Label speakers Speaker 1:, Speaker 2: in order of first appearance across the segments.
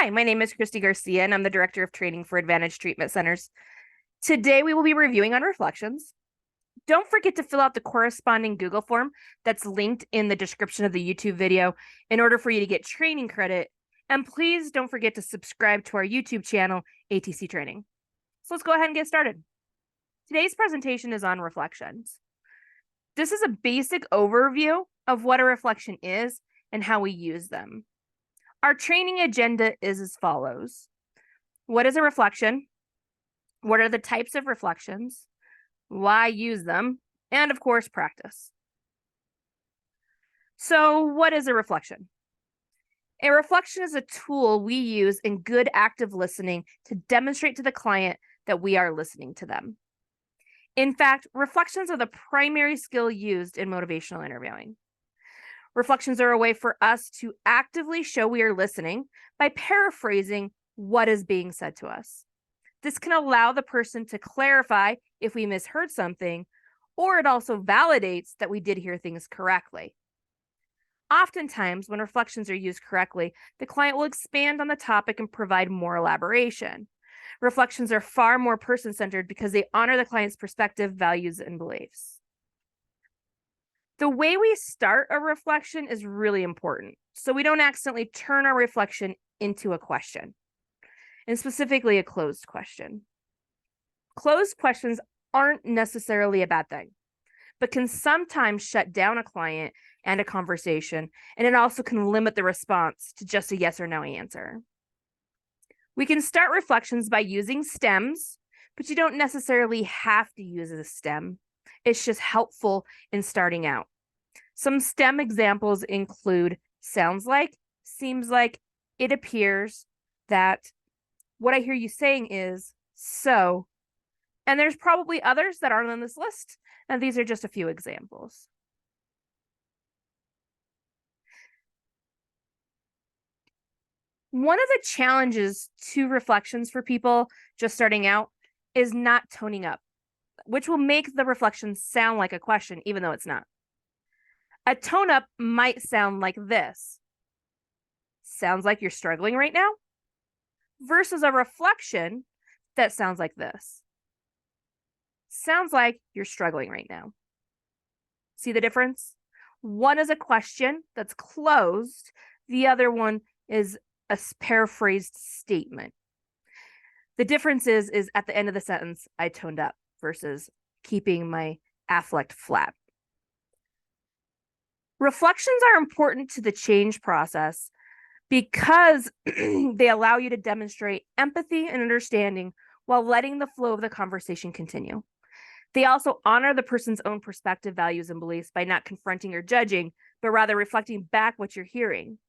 Speaker 1: Hi, my name is Christy Garcia, and I'm the Director of Training for Advantage Treatment Centers. Today, we will be reviewing on reflections. Don't forget to fill out the corresponding Google form that's linked in the description of the YouTube video in order for you to get training credit. And please don't forget to subscribe to our YouTube channel, ATC Training. So let's go ahead and get started. Today's presentation is on reflections. This is a basic overview of what a reflection is and how we use them. Our training agenda is as follows. What is a reflection? What are the types of reflections? Why use them? And of course, practice. So what is a reflection? A reflection is a tool we use in good active listening to demonstrate to the client that we are listening to them. In fact, reflections are the primary skill used in motivational interviewing. Reflections are a way for us to actively show we are listening by paraphrasing what is being said to us. This can allow the person to clarify if we misheard something, or it also validates that we did hear things correctly. Oftentimes, when reflections are used correctly, the client will expand on the topic and provide more elaboration. Reflections are far more person-centered because they honor the client's perspective, values, and beliefs. The way we start a reflection is really important, so we don't accidentally turn our reflection into a question, and specifically a closed question. Closed questions aren't necessarily a bad thing, but can sometimes shut down a client and a conversation, and it also can limit the response to just a yes or no answer. We can start reflections by using stems, but you don't necessarily have to use a stem. It's just helpful in starting out. Some STEM examples include sounds like, seems like, it appears, that, what I hear you saying is, so, and there's probably others that aren't on this list, and these are just a few examples. One of the challenges to reflections for people just starting out is not toning up, which will make the reflection sound like a question, even though it's not. A tone up might sound like this. Sounds like you're struggling right now, versus a reflection that sounds like this. Sounds like you're struggling right now. See the difference? One is a question that's closed. The other one is a paraphrased statement. The difference is at the end of the sentence, I toned up versus keeping my affect flat. Reflections are important to the change process because they allow you to demonstrate empathy and understanding while letting the flow of the conversation continue. They also honor the person's own perspective, values, and beliefs by not confronting or judging, but rather reflecting back what you're hearing.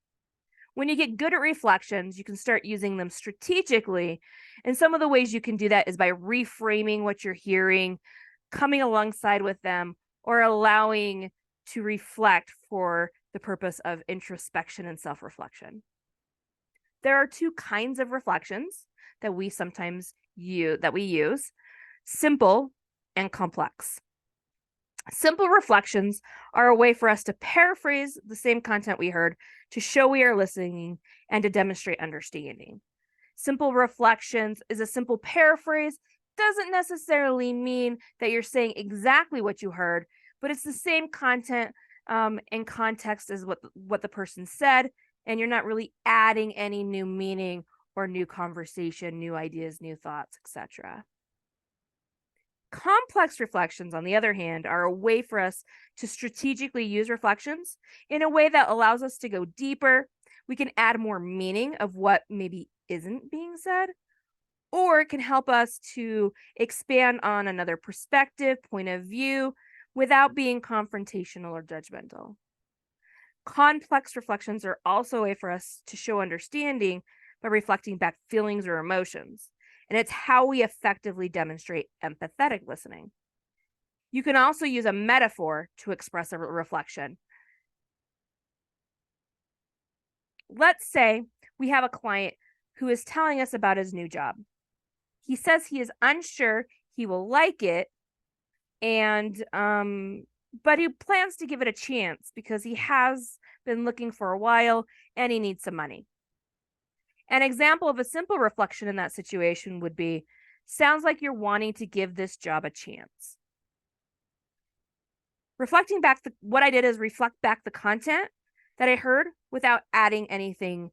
Speaker 1: When you get good at reflections, you can start using them strategically. And some of the ways you can do that is by reframing what you're hearing, coming alongside with them, or allowing to reflect for the purpose of introspection and self-reflection. There are two kinds of reflections that we sometimes use, simple and complex. Simple reflections are a way for us to paraphrase the same content we heard to show we are listening and to demonstrate understanding. Simple reflections is a simple paraphrase. Doesn't necessarily mean that you're saying exactly what you heard, but it's the same content and context as what the person said, and you're not really adding any new meaning or new conversation, new ideas, new thoughts, etc. Complex reflections, on the other hand, are a way for us to strategically use reflections in a way that allows us to go deeper. We can add more meaning of what maybe isn't being said, or it can help us to expand on another perspective, point of view, without being confrontational or judgmental. Complex reflections are also a way for us to show understanding by reflecting back feelings or emotions. And it's how we effectively demonstrate empathetic listening. You can also use a metaphor to express a reflection. Let's say we have a client who is telling us about his new job. He says he is unsure he will like it, and but he plans to give it a chance because he has been looking for a while and he needs some money. An example of a simple reflection in that situation would be, sounds like you're wanting to give this job a chance. Reflecting back, what I did is reflect back the content that I heard without adding anything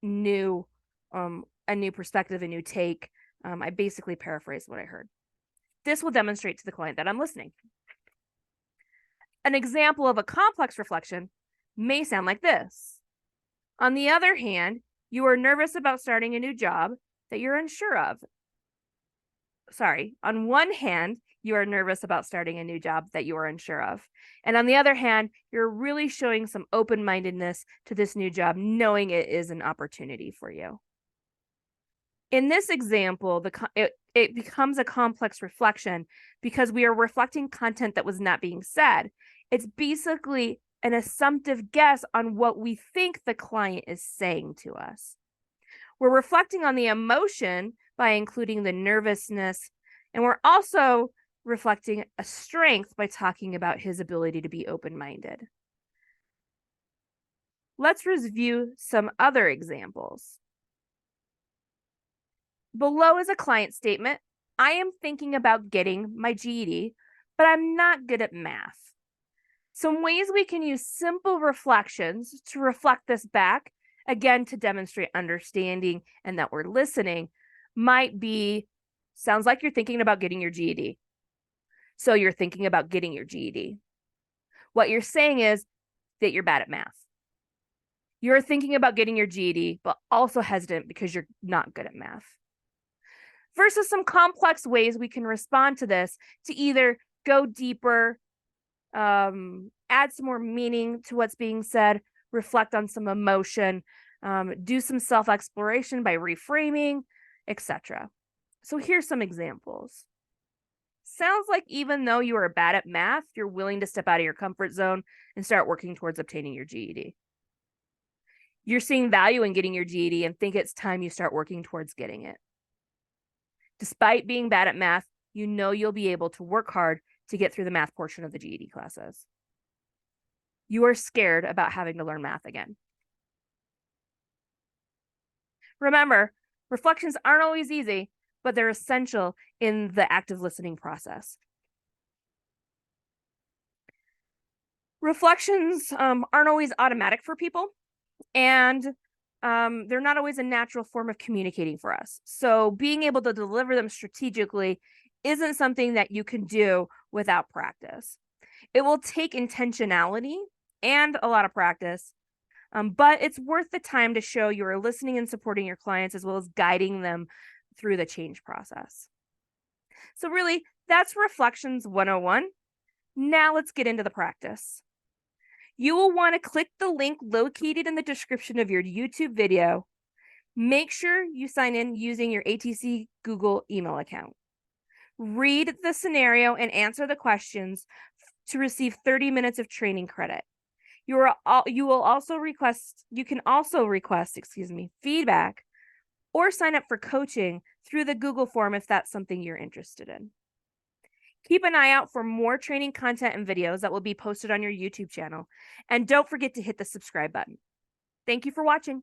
Speaker 1: new, a new perspective, a new take. I basically paraphrased what I heard. This will demonstrate to the client that I'm listening. An example of a complex reflection may sound like this. On the other hand, you are nervous about starting a new job that you're unsure of. Sorry, on one hand, you are nervous about starting a new job that you are unsure of. And on the other hand, you're really showing some open-mindedness to this new job, knowing it is an opportunity for you. In this example, it becomes a complex reflection because we are reflecting content that was not being said. It's basically an assumptive guess on what we think the client is saying to us. We're reflecting on the emotion by including the nervousness, and we're also reflecting a strength by talking about his ability to be open-minded. Let's review some other examples. Below is a client statement. I am thinking about getting my GED, but I'm not good at math. Some ways we can use simple reflections to reflect this back, again, to demonstrate understanding and that we're listening, might be, sounds like you're thinking about getting your GED. So you're thinking about getting your GED. What you're saying is that you're bad at math. You're thinking about getting your GED, but also hesitant because you're not good at math. Versus some complex ways we can respond to this to either go deeper, add some more meaning to what's being said, reflect on some emotion, do some self-exploration by reframing, etc. So here's some examples. Sounds like even though you are bad at math, you're willing to step out of your comfort zone and start working towards obtaining your GED. You're seeing value in getting your GED and think it's time you start working towards getting it. Despite being bad at math, you know you'll be able to work hard to get through the math portion of the GED classes. You are scared about having to learn math again. Remember, reflections aren't always easy, but they're essential in the active listening process. Reflections aren't always automatic for people, and they're not always a natural form of communicating for us. So being able to deliver them strategically isn't something that you can do without practice. It will take intentionality and a lot of practice, but it's worth the time to show you are listening and supporting your clients as well as guiding them through the change process. So really, that's Reflections 101. Now let's get into the practice. You will want to click the link located in the description of your YouTube video. Make sure you sign in using your ATC Google email account. Read the scenario and answer the questions to receive 30 minutes of training credit. You can also request feedback or sign up for coaching through the Google form if that's something you're interested in. Keep an eye out for more training content and videos that will be posted on your YouTube channel. And don't forget to hit the subscribe button. Thank you for watching.